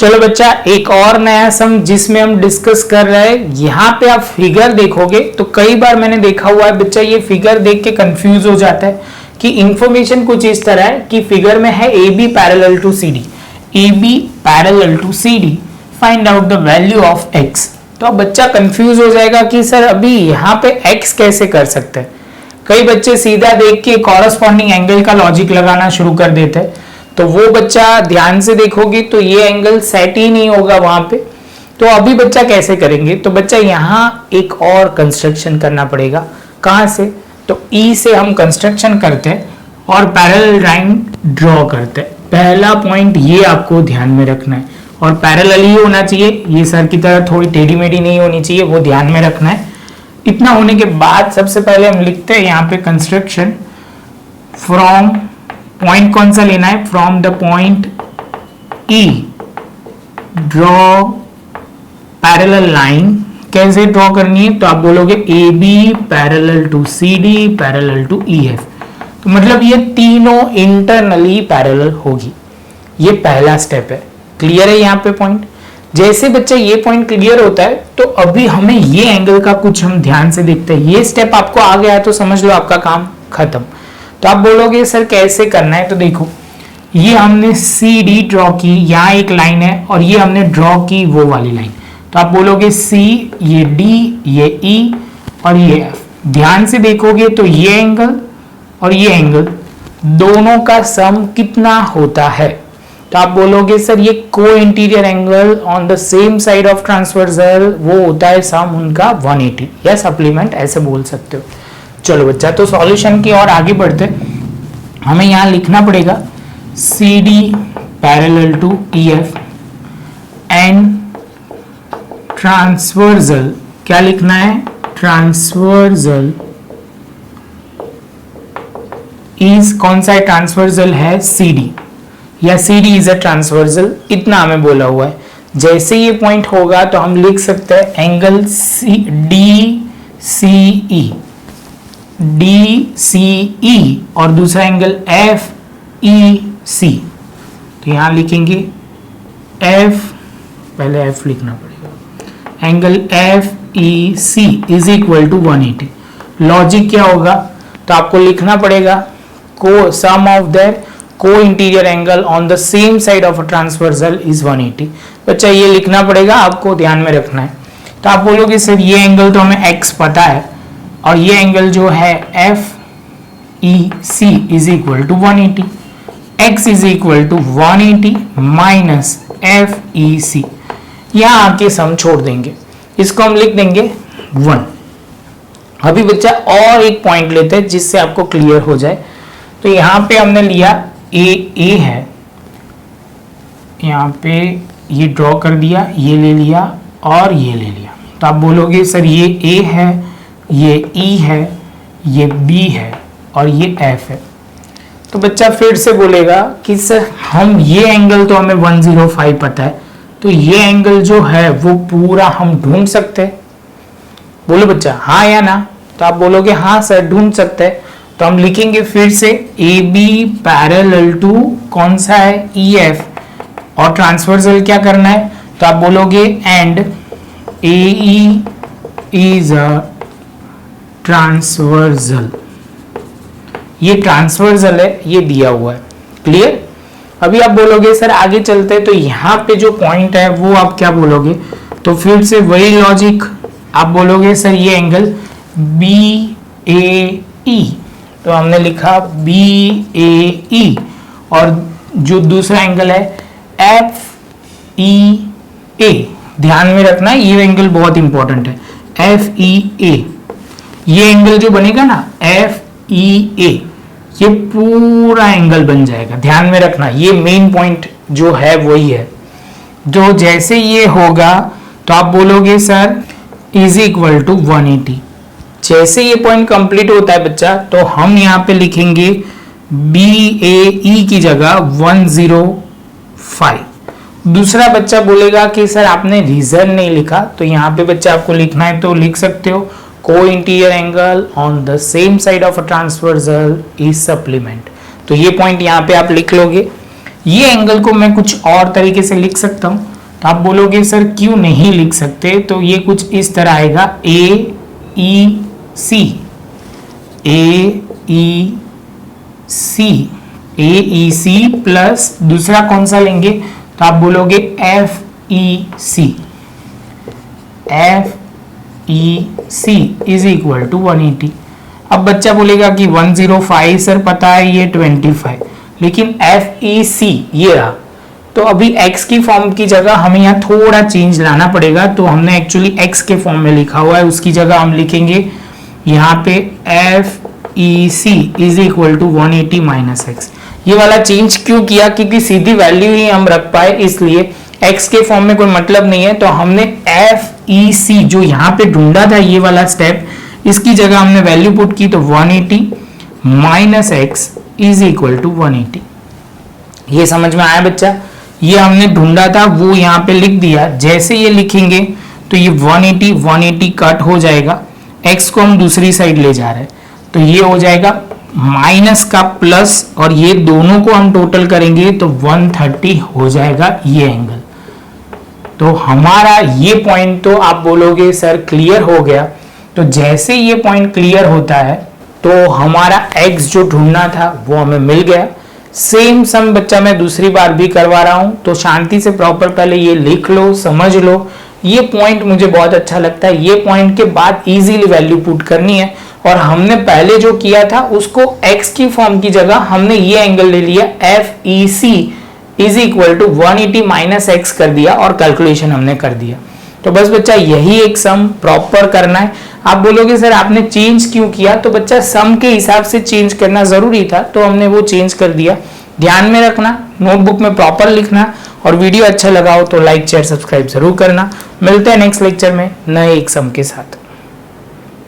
चलो बच्चा, एक और नया सम जिसमें हम डिस्कस कर रहे हैं। यहाँ पे आप फिगर देखोगे तो कई बार मैंने देखा हुआ है बच्चा, ये फिगर देख के कंफ्यूज हो जाता है कि इंफॉर्मेशन कुछ इस तरह है कि फिगर में है A B parallel to C D, A B parallel to C D, find out the value of X. तो अब बच्चा कंफ्यूज हो जाएगा कि सर अभी यहाँ पे एक्स कैसे कर सकते हैं। कई बच्चे सीधा देख के कॉरस्पॉन्डिंग एंगल का लॉजिक लगाना शुरू कर देते हैं, तो वो बच्चा ध्यान से देखोगे तो ये एंगल सेट ही नहीं होगा वहां पे। तो अभी बच्चा कैसे करेंगे, तो बच्चा यहाँ एक और कंस्ट्रक्शन करना पड़ेगा। कहां से, तो ई से हम कंस्ट्रक्शन करते हैं और पैरेलल लाइन ड्रॉ करते हैं। पहला पॉइंट ये आपको ध्यान में रखना है और पैरेलल ही होना चाहिए, ये सर की तरह थोड़ी टेढ़ी मेढ़ी नहीं होनी चाहिए, वो ध्यान में रखना है। इतना होने के बाद सबसे पहले हम लिखते हैं यहाँ पे कंस्ट्रक्शन फ्रॉम, पॉइंट कौन सा लेना है, from the point E draw parallel line. कैसे ड्रॉ करनी है, तो आप बोलोगे A B parallel to C D parallel to E F. तो मतलब ये तीनों इंटरनली पैरेलल होगी। ये पहला स्टेप है। क्लियर है यहाँ पे पॉइंट। जैसे बच्चा ये पॉइंट क्लियर होता है तो अभी हमें ये एंगल का कुछ हम ध्यान से देखते हैं। ये स्टेप आपको आ गया है तो समझ लो आपका काम खत्म। तो आप बोलोगे सर कैसे करना है, तो देखो ये हमने सी डी ड्रॉ की, यहाँ एक लाइन है और ये हमने ड्रॉ की वो वाली लाइन। तो आप बोलोगे सी, ये डी, ये ई और ये एफ। ध्यान से देखोगे तो ये एंगल और ये एंगल दोनों का सम कितना होता है, तो आप बोलोगे सर ये को interior angle on the same side of transversal, वो होता है सम उनका 180 या सप्लीमेंट, ऐसे बोल सकते हो। चलो बच्चा, तो सॉल्यूशन की ओर आगे बढ़ते। हमें यहाँ लिखना पड़ेगा C D parallel to E F and transversal, क्या लिखना है, ट्रांसवर्सल इज, कौन सा ट्रांसवर्सल है, सी डी, या C D is a transversal, इतना हमें बोला हुआ है। जैसे ये पॉइंट होगा तो हम लिख सकते हैं एंगल सी डी सी ई, डी सी ई और दूसरा एंगल एफ ई सी। तो यहां लिखेंगे एफ, पहले एफ लिखना पड़ेगा, angle F E C is equal to 180। Logic क्या होगा, तो आपको लिखना पड़ेगा co sum of their co interior angle on the same side of a transversal is 180। बच्चा ये लिखना पड़ेगा, आपको ध्यान में रखना है। तो आप बोलोगे सर ये एंगल तो हमें x पता है और ये एंगल जो है F E C is equal to 180, x is equal to 180 minus F E C. यहां आके सम छोड़ देंगे, इसको हम लिख देंगे 1। अभी बच्चा और एक पॉइंट लेते हैं जिससे आपको क्लियर हो जाए। तो यहां पे हमने लिया ए है, यहाँ पे ये ड्रॉ कर दिया, ये ले लिया और ये ले लिया। तो आप बोलोगे सर ये ए है, ये ई है, ये बी है और ये एफ है। तो बच्चा फिर से बोलेगा कि सर हम ये एंगल तो हमें 105 पता है, तो ये एंगल जो है वो पूरा हम ढूंढ सकते हैं। बोलो बच्चा हाँ या ना, तो आप बोलोगे हाँ सर ढूंढ सकते हैं। तो हम लिखेंगे फिर से ए बी पैरेलल टू कौन सा है, ई एफ, और ट्रांसवर्सल क्या करना है, तो आप बोलोगे and A E is a transversal. ये ट्रांसवर्सल है, ये दिया हुआ है। क्लियर। अभी आप बोलोगे सर आगे चलते हैं, तो यहाँ पे जो पॉइंट है वो आप क्या बोलोगे, तो फिर से वही लॉजिक, आप बोलोगे सर ये एंगल बी ए ई, तो हमने लिखा बी ए ई, और जो दूसरा एंगल है एफ ई ए, ध्यान में रखना है ये एंगल बहुत इंपॉर्टेंट है, एफ ई ए। ये एंगल जो बनेगा ना एफ ई ए, ये पूरा एंगल बन जाएगा। ध्यान में रखना ये मेन पॉइंट जो है वही है। जो जैसे ये होगा तो आप बोलोगे सर इज इक्वल टू 180। जैसे ये पॉइंट कंप्लीट होता है बच्चा, तो हम यहाँ पे लिखेंगे बी ए ई की जगह 105। दूसरा बच्चा बोलेगा कि सर आपने रीजन नहीं लिखा, तो यहाँ पे बच्चा आपको लिखना है तो लिख सकते हो को interior angle on the same side of a transversal is supplement. तो ये पॉइंट यहाँ पे आप लिख लोगे। ये एंगल को मैं कुछ और तरीके से लिख सकता हूँ, तो आप बोलोगे सर क्यों नहीं लिख सकते, तो ये कुछ इस तरह आएगा ए ई सी, ए ई सी प्लस दूसरा कौन सा लेंगे, तो आप बोलोगे F E C is equal to 180। अब बच्चा बोलेगा कि 105 सर पता है ये 25, लेकिन एफ ई सी ये रहा, तो अभी x की फॉर्म की जगह हमें यहाँ थोड़ा चेंज लाना पड़ेगा। तो हमने एक्चुअली x के फॉर्म में लिखा हुआ है, उसकी जगह हम लिखेंगे यहाँ पे F E C is equal to 180 minus X. ये वाला चेंज क्यों किया, क्योंकि सीधी वैल्यू ही हम रख पाए, इसलिए x के फॉर्म में कोई मतलब नहीं है। तो हमने एफ ई सी जो यहाँ पे ढूंढा था ये वाला स्टेप, इसकी जगह हमने वैल्यू पुट की, तो 180 minus X is equal to 180। ये समझ में आया बच्चा, ये हमने ढूंढा था वो यहाँ पे लिख दिया। जैसे ये लिखेंगे तो ये 180 कट हो जाएगा, x को हम दूसरी साइड ले जा रहे हैं, तो ये हो जाएगा माइनस का प्लस, और ये दोनों को हम टोटल करेंगे तो 130 हो जाएगा ये एंगल। तो हमारा ये पॉइंट तो आप बोलोगे सर क्लियर हो गया। तो जैसे ये पॉइंट क्लियर होता है तो हमारा x जो ढूंढना था वो हमें मिल गया। सेम सम बच्चा मैं दूसरी बार भी करवा रहा हूं, तो शांति से प्रॉपर पहले ये लिख लो, समझ लो। ये पॉइंट मुझे बहुत अच्छा लगता है, ये पॉइंट के बाद इजीली वैल्यू पुट करनी है। और हमने पहले जो किया था उसको x की फॉर्म की जगह हमने ये एंगल ले लिया, F E C is equal to 180 minus X कर दिया और कैलकुलेशन हमने कर दिया। तो बस बच्चा यही एक सम प्रॉपर करना है। आप बोलोगे सर आपने चेंज क्यों किया, तो बच्चा सम के हिसाब से चेंज करना जरूरी था, तो हमने वो चेंज कर दिया। ध्यान में रखना, नोटबुक में प्रॉपर लिखना, और वीडियो अच्छा लगा हो तो लाइक शेयर सब्सक्राइब जरूर करना। मिलते हैं नेक्स्ट लेक्चर में नए एक सम के साथ।